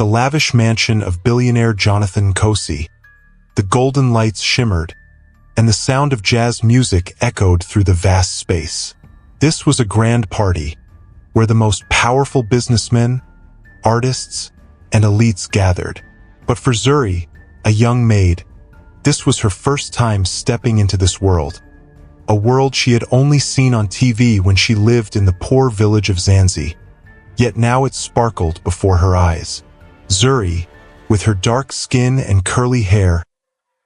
the lavish mansion of billionaire Jonathan Cosi. The golden lights shimmered, and the sound of jazz music echoed through the vast space. This was a grand party, where the most powerful businessmen, artists, and elites gathered. But for Zuri, a young maid, this was her first time stepping into this world. A world she had only seen on TV when she lived in the poor village of Zanzi. Yet now it sparkled before her eyes. Zuri, with her dark skin and curly hair,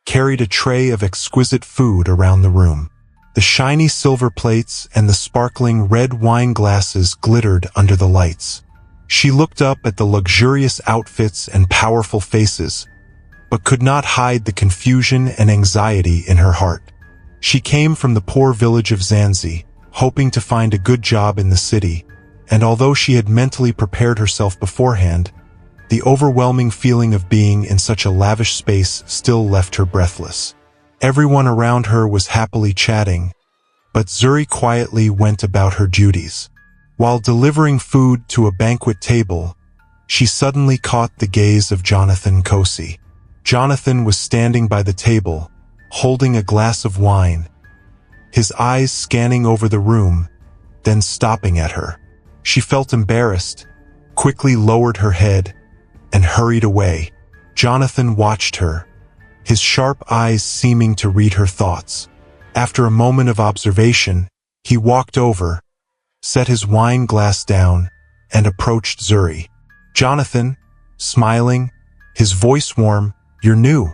carried a tray of exquisite food around the room. The shiny silver plates and the sparkling red wine glasses glittered under the lights. She looked up at the luxurious outfits and powerful faces, but could not hide the confusion and anxiety in her heart. She came from the poor village of Zanzi, hoping to find a good job in the city, and although she had mentally prepared herself beforehand, the overwhelming feeling of being in such a lavish space still left her breathless. Everyone around her was happily chatting, but Zuri quietly went about her duties. While delivering food to a banquet table, she suddenly caught the gaze of Jonathan Cosi. Jonathan was standing by the table, holding a glass of wine, his eyes scanning over the room, then stopping at her. She felt embarrassed, quickly lowered her head, and hurried away. Jonathan watched her, his sharp eyes seeming to read her thoughts. After a moment of observation, he walked over, set his wine glass down, and approached Zuri. Jonathan, smiling, his voice warm, "You're new,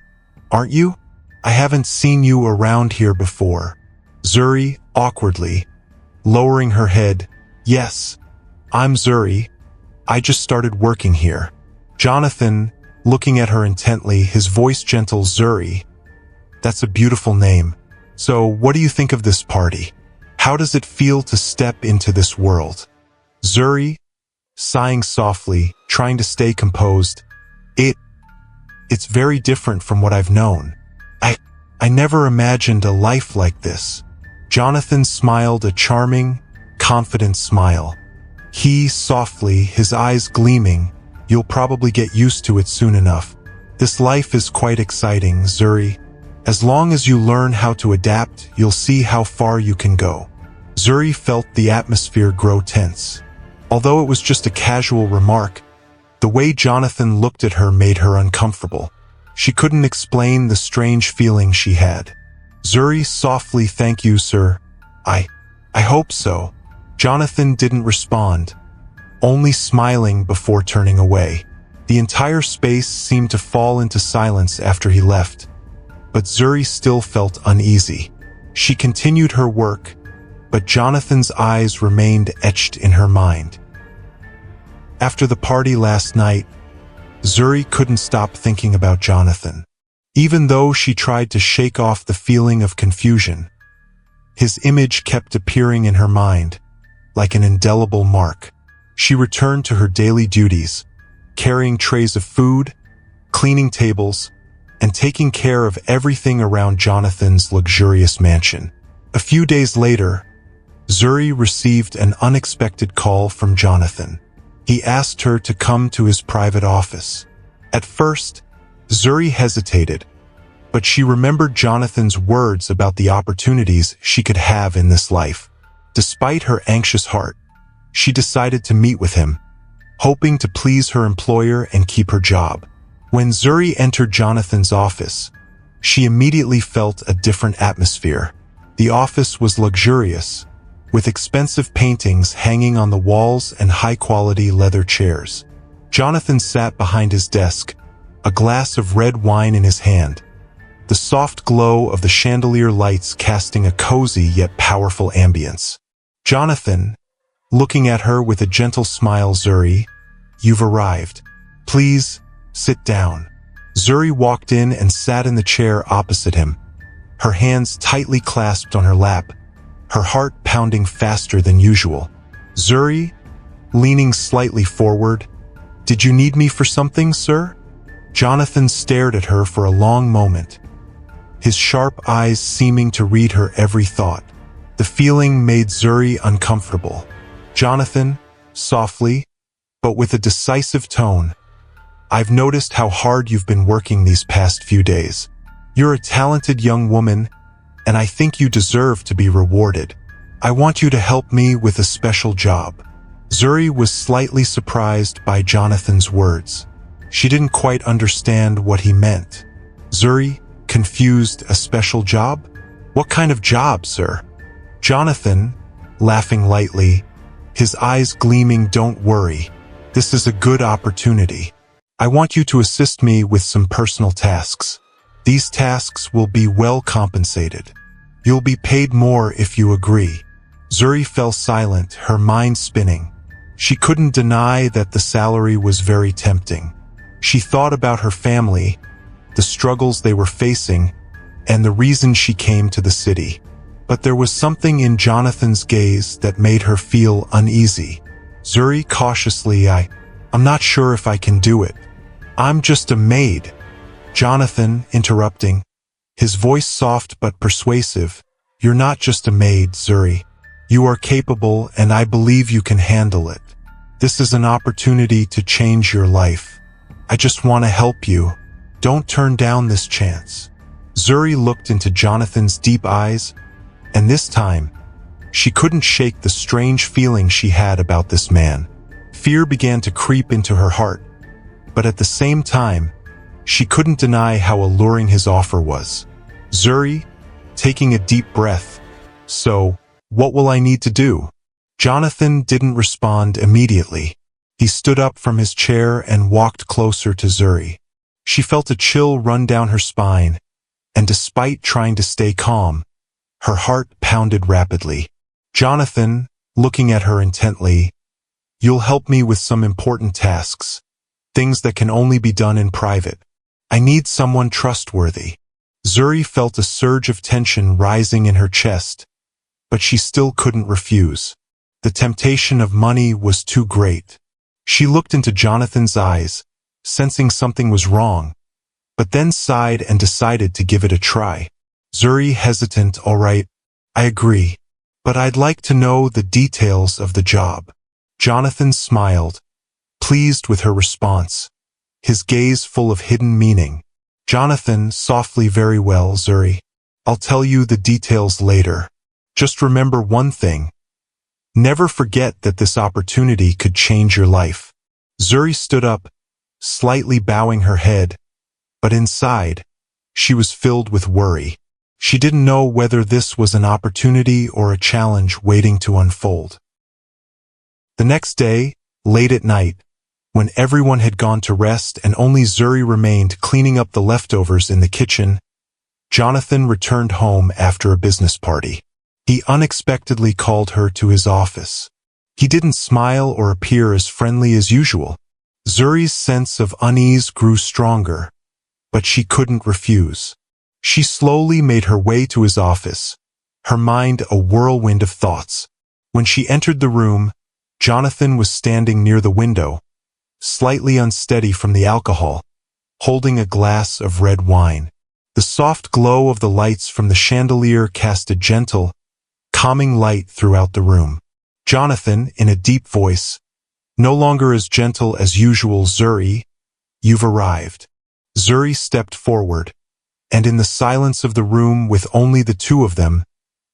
aren't you? I haven't seen you around here before." Zuri, awkwardly, lowering her head, "Yes, I'm Zuri. I just started working here." Jonathan, looking at her intently, his voice gentle, "Zuri, that's a beautiful name. So what do you think of this party? How does it feel to step into this world?" Zuri, sighing softly, trying to stay composed, It's very different from what I've known. I never imagined a life like this." Jonathan smiled a charming, confident smile. He, softly, his eyes gleaming, "You'll probably get used to it soon enough. This life is quite exciting, Zuri. As long as you learn how to adapt, you'll see how far you can go." Zuri felt the atmosphere grow tense. Although it was just a casual remark, the way Jonathan looked at her made her uncomfortable. She couldn't explain the strange feeling she had. Zuri softly, "Thank you, sir. I hope so." Jonathan didn't respond, only smiling before turning away. The entire space seemed to fall into silence after he left, but Zuri still felt uneasy. She continued her work, but Jonathan's eyes remained etched in her mind. After the party last night, Zuri couldn't stop thinking about Jonathan. Even though she tried to shake off the feeling of confusion, his image kept appearing in her mind, like an indelible mark. She returned to her daily duties, carrying trays of food, cleaning tables, and taking care of everything around Jonathan's luxurious mansion. A few days later, Zuri received an unexpected call from Jonathan. He asked her to come to his private office. At first, Zuri hesitated, but she remembered Jonathan's words about the opportunities she could have in this life. Despite her anxious heart, she decided to meet with him, hoping to please her employer and keep her job. When Zuri entered Jonathan's office, she immediately felt a different atmosphere. The office was luxurious, with expensive paintings hanging on the walls and high-quality leather chairs. Jonathan sat behind his desk, a glass of red wine in his hand, the soft glow of the chandelier lights casting a cozy yet powerful ambience. Jonathan, looking at her with a gentle smile, "Zuri, you've arrived. Please, sit down." Zuri walked in and sat in the chair opposite him, her hands tightly clasped on her lap, her heart pounding faster than usual. Zuri, leaning slightly forward, "Did you need me for something, sir?" Jonathan stared at her for a long moment, his sharp eyes seeming to read her every thought. The feeling made Zuri uncomfortable. Jonathan, softly, but with a decisive tone, I've noticed how hard you've been working these past few days. You're a talented young woman, and I think you deserve to be rewarded. I want you to help me with a special job." Zuri was slightly surprised by Jonathan's words. She didn't quite understand what he meant. Zuri, confused, "A special job? What kind of job, sir?" Jonathan, laughing lightly, his eyes gleaming, "Don't worry. This is a good opportunity. I want you to assist me with some personal tasks. These tasks will be well compensated. You'll be paid more if you agree." Zuri fell silent, her mind spinning. She couldn't deny that the salary was very tempting. She thought about her family, the struggles they were facing, and the reason she came to the city. But there was something in Jonathan's gaze that made her feel uneasy. Zuri cautiously, I'm not sure if I can do it. I'm just a maid." Jonathan, interrupting, his voice soft but persuasive, "You're not just a maid, Zuri. You are capable, and I believe you can handle it. This is an opportunity to change your life. I just want to help you. Don't turn down this chance." Zuri looked into Jonathan's deep eyes, and this time, she couldn't shake the strange feeling she had about this man. Fear began to creep into her heart, but at the same time, she couldn't deny how alluring his offer was. Zuri, taking a deep breath, "So, what will I need to do?" Jonathan didn't respond immediately. He stood up from his chair and walked closer to Zuri. She felt a chill run down her spine, and despite trying to stay calm, her heart pounded rapidly. Jonathan, looking at her intently, "You'll help me with some important tasks, things that can only be done in private. I need someone trustworthy." Zuri felt a surge of tension rising in her chest, but she still couldn't refuse. The temptation of money was too great. She looked into Jonathan's eyes, sensing something was wrong, but then sighed and decided to give it a try. Zuri, hesitant, "All right, I agree, but I'd like to know the details of the job." Jonathan smiled, pleased with her response, his gaze full of hidden meaning. Jonathan, softly, "Very well, Zuri. I'll tell you the details later. Just remember one thing. Never forget that this opportunity could change your life." Zuri stood up, slightly bowing her head, but inside, she was filled with worry. She didn't know whether this was an opportunity or a challenge waiting to unfold. The next day, late at night, when everyone had gone to rest and only Zuri remained cleaning up the leftovers in the kitchen, Jonathan returned home after a business party. He unexpectedly called her to his office. He didn't smile or appear as friendly as usual. Zuri's sense of unease grew stronger, but she couldn't refuse. She slowly made her way to his office, her mind a whirlwind of thoughts. When she entered the room, Jonathan was standing near the window, slightly unsteady from the alcohol, holding a glass of red wine. The soft glow of the lights from the chandelier cast a gentle, calming light throughout the room. Jonathan, in a deep voice, no longer as gentle as usual, "Zuri, you've arrived." Zuri stepped forward, and in the silence of the room with only the two of them,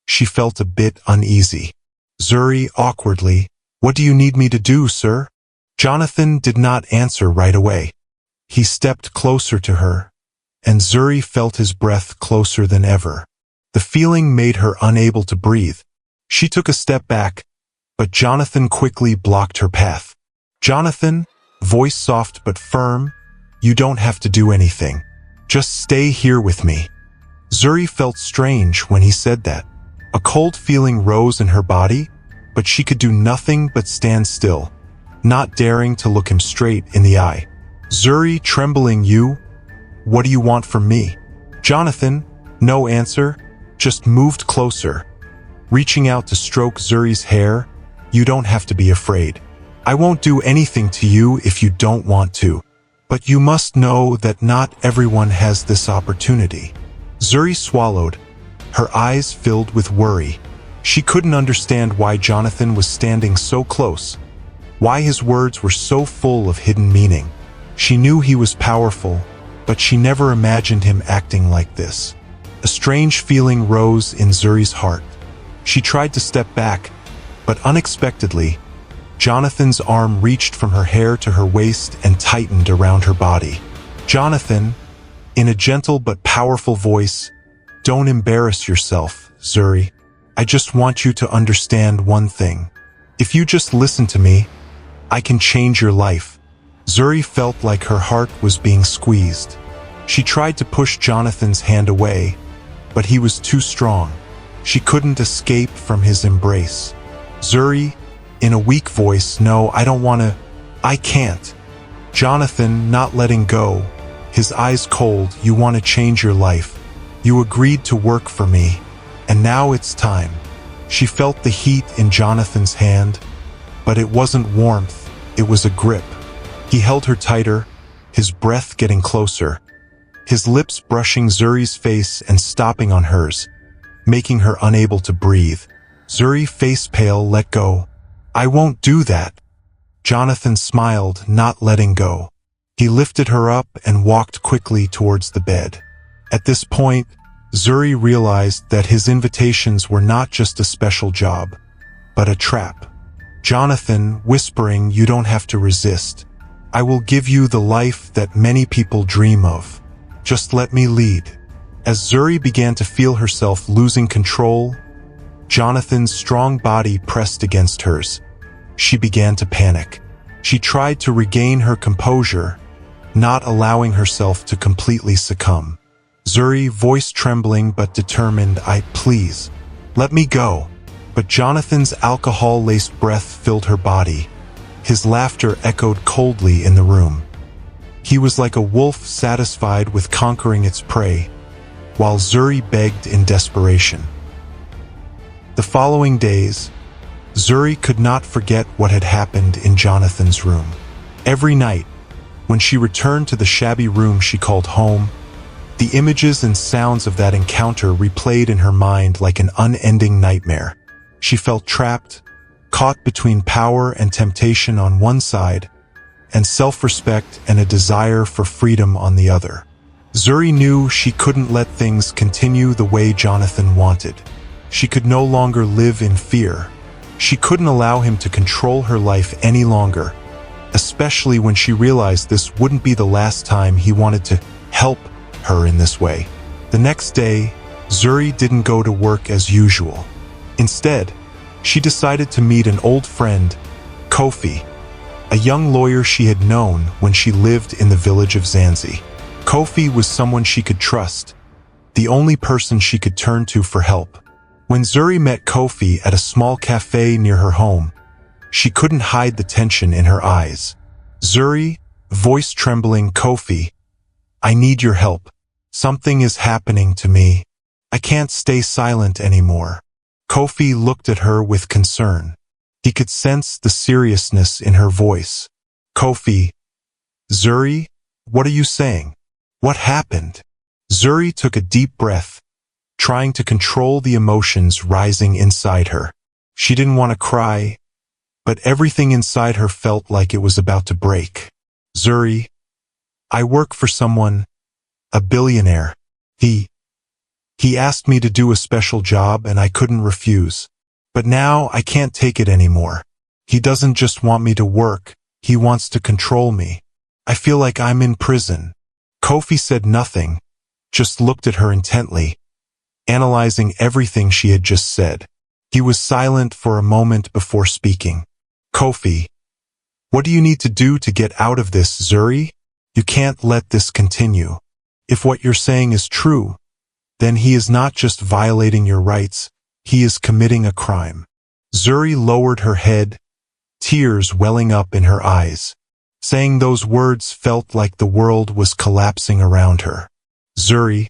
she felt a bit uneasy. Zuri, awkwardly, "What do you need me to do, sir?" Jonathan did not answer right away. He stepped closer to her, and Zuri felt his breath closer than ever. The feeling made her unable to breathe. She took a step back, but Jonathan quickly blocked her path. "Jonathan," voice soft but firm, "you don't have to do anything. Just stay here with me." Zuri felt strange when he said that. A cold feeling rose in her body, but she could do nothing but stand still, not daring to look him straight in the eye. Zuri, trembling, "What do you want from me?" Jonathan, no answer, just moved closer, reaching out to stroke Zuri's hair. "You don't have to be afraid. I won't do anything to you if you don't want to. But you must know that not everyone has this opportunity." Zuri swallowed, her eyes filled with worry. She couldn't understand why Jonathan was standing so close, why his words were so full of hidden meaning. She knew he was powerful, but she never imagined him acting like this. A strange feeling rose in Zuri's heart. She tried to step back, but unexpectedly, Jonathan's arm reached from her hair to her waist and tightened around her body. Jonathan, in a gentle but powerful voice, "Don't embarrass yourself, Zuri. I just want you to understand one thing. If you just listen to me, I can change your life." Zuri felt like her heart was being squeezed. She tried to push Jonathan's hand away, but he was too strong. She couldn't escape from his embrace. "Zuri," in a weak voice, "No, I can't." Jonathan, not letting go, his eyes cold, "You want to change your life. You agreed to work for me, and now it's time." She felt the heat in Jonathan's hand, but it wasn't warmth, it was a grip. He held her tighter, his breath getting closer, his lips brushing Zuri's face and stopping on hers, making her unable to breathe. Zuri, face pale, let go. "I won't do that." Jonathan smiled, not letting go. He lifted her up and walked quickly towards the bed. At this point, Zuri realized that his invitations were not just a special job, but a trap. Jonathan, whispering, "You don't have to resist. I will give you the life that many people dream of. Just let me lead." As Zuri began to feel herself losing control, Jonathan's strong body pressed against hers. She began to panic. She tried to regain her composure, not allowing herself to completely succumb. Zuri, voice trembling but determined, Please, let me go." But Jonathan's alcohol-laced breath filled her body. His laughter echoed coldly in the room. He was like a wolf satisfied with conquering its prey, while Zuri begged in desperation. The following days, Zuri could not forget what had happened in Jonathan's room. Every night, when she returned to the shabby room she called home, the images and sounds of that encounter replayed in her mind like an unending nightmare. She felt trapped, caught between power and temptation on one side, and self-respect and a desire for freedom on the other. Zuri knew she couldn't let things continue the way Jonathan wanted. She could no longer live in fear. She couldn't allow him to control her life any longer, especially when she realized this wouldn't be the last time he wanted to help her in this way. The next day, Zuri didn't go to work as usual. Instead, she decided to meet an old friend, Kofi, a young lawyer she had known when she lived in the village of Zanzi. Kofi was someone she could trust, the only person she could turn to for help. When Zuri met Kofi at a small cafe near her home, she couldn't hide the tension in her eyes. "Zuri," voice trembling, "Kofi, I need your help. Something is happening to me. I can't stay silent anymore." Kofi looked at her with concern. He could sense the seriousness in her voice. "Kofi, Zuri, what are you saying? What happened?" Zuri took a deep breath, trying to control the emotions rising inside her. She didn't want to cry, but everything inside her felt like it was about to break. "Zuri, I work for someone, a billionaire. He asked me to do a special job and I couldn't refuse. But now I can't take it anymore. He doesn't just want me to work, he wants to control me. I feel like I'm in prison." Kofi said nothing, just looked at her intently, analyzing everything she had just said. He was silent for a moment before speaking. "Kofi, what do you need to do to get out of this, Zuri? You can't let this continue. If what you're saying is true, then he is not just violating your rights, he is committing a crime." Zuri lowered her head, tears welling up in her eyes. Saying those words felt like the world was collapsing around her. "Zuri,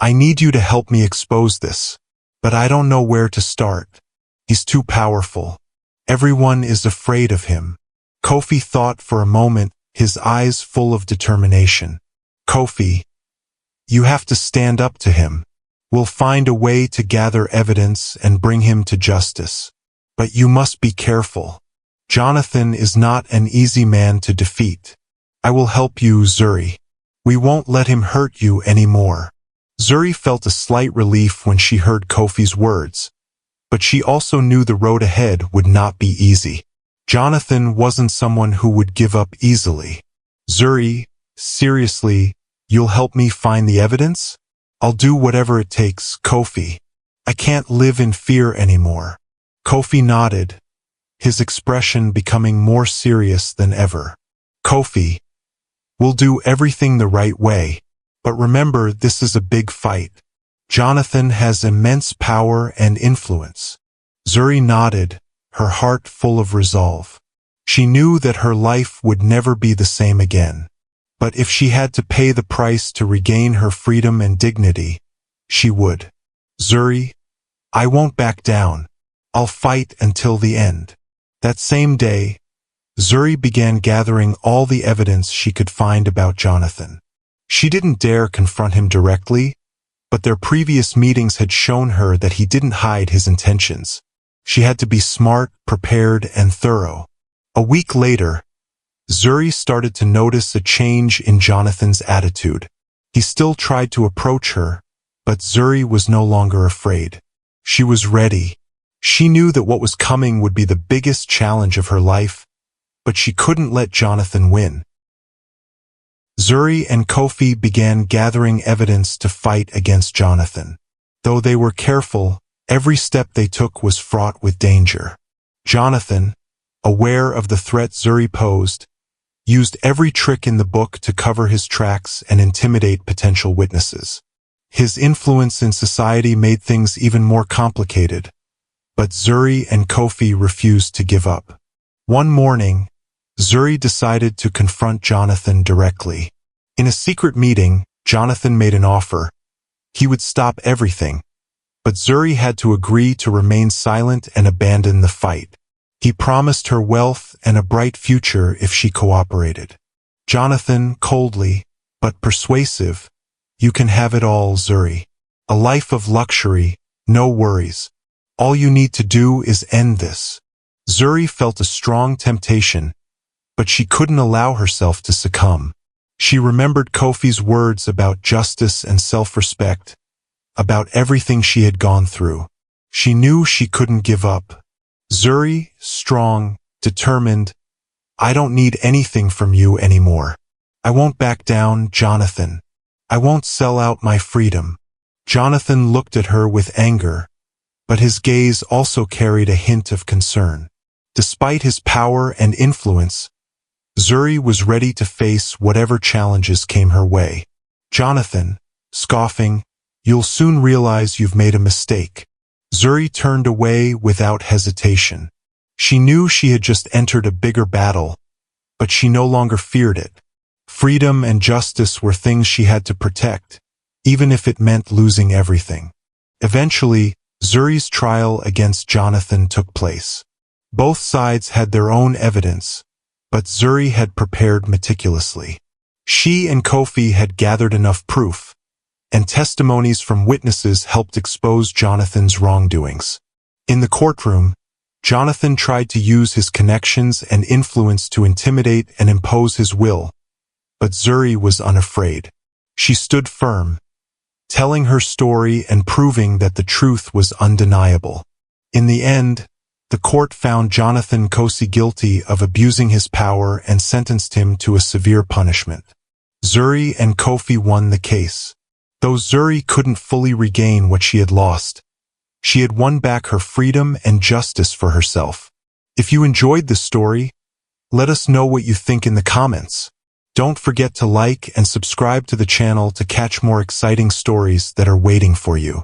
I need you to help me expose this, but I don't know where to start. He's too powerful. Everyone is afraid of him." Kofi thought for a moment, his eyes full of determination. "Kofi, you have to stand up to him. We'll find a way to gather evidence and bring him to justice. But you must be careful. Jonathan is not an easy man to defeat. I will help you, Zuri. We won't let him hurt you anymore. Zuri felt a slight relief when she heard Kofi's words, but she also knew the road ahead would not be easy. Jonathan wasn't someone who would give up easily. Zuri, seriously, you'll help me find the evidence? I'll do whatever it takes, Kofi. I can't live in fear anymore. Kofi nodded, his expression becoming more serious than ever. Kofi, we'll do everything the right way, but remember this is a big fight. Jonathan has immense power and influence. Zuri nodded, her heart full of resolve. She knew that her life would never be the same again. But if she had to pay the price to regain her freedom and dignity, she would. Zuri, I won't back down. I'll fight until the end. That same day, Zuri began gathering all the evidence she could find about Jonathan. She didn't dare confront him directly, but their previous meetings had shown her that he didn't hide his intentions. She had to be smart, prepared, and thorough. A week later, Zuri started to notice a change in Jonathan's attitude. He still tried to approach her, but Zuri was no longer afraid. She was ready. She knew that what was coming would be the biggest challenge of her life, but she couldn't let Jonathan win. Zuri and Kofi began gathering evidence to fight against Jonathan. Though they were careful, every step they took was fraught with danger. Jonathan, aware of the threat Zuri posed, used every trick in the book to cover his tracks and intimidate potential witnesses. His influence in society made things even more complicated, but Zuri and Kofi refused to give up. One morning, Zuri decided to confront Jonathan directly. In a secret meeting, Jonathan made an offer. He would stop everything, but Zuri had to agree to remain silent and abandon the fight. He promised her wealth and a bright future if she cooperated. Jonathan, coldly, but persuasive, you can have it all, Zuri. A life of luxury, no worries. All you need to do is end this. Zuri felt a strong temptation, but she couldn't allow herself to succumb. She remembered Kofi's words about justice and self-respect, about everything she had gone through. She knew she couldn't give up. Zuri, strong, determined, I don't need anything from you anymore. I won't back down, Jonathan. I won't sell out my freedom. Jonathan looked at her with anger, but his gaze also carried a hint of concern. Despite his power and influence, Zuri was ready to face whatever challenges came her way. Jonathan, scoffing, you'll soon realize you've made a mistake. Zuri turned away without hesitation. She knew she had just entered a bigger battle, but she no longer feared it. Freedom and justice were things she had to protect, even if it meant losing everything. Eventually, Zuri's trial against Jonathan took place. Both sides had their own evidence, but Zuri had prepared meticulously. She and Kofi had gathered enough proof, and testimonies from witnesses helped expose Jonathan's wrongdoings. In the courtroom, Jonathan tried to use his connections and influence to intimidate and impose his will, but Zuri was unafraid. She stood firm, telling her story and proving that the truth was undeniable. In the end, the court found Jonathan Kosi guilty of abusing his power and sentenced him to a severe punishment. Zuri and Kofi won the case. Though Zuri couldn't fully regain what she had lost, she had won back her freedom and justice for herself. If you enjoyed this story, let us know what you think in the comments. Don't forget to like and subscribe to the channel to catch more exciting stories that are waiting for you.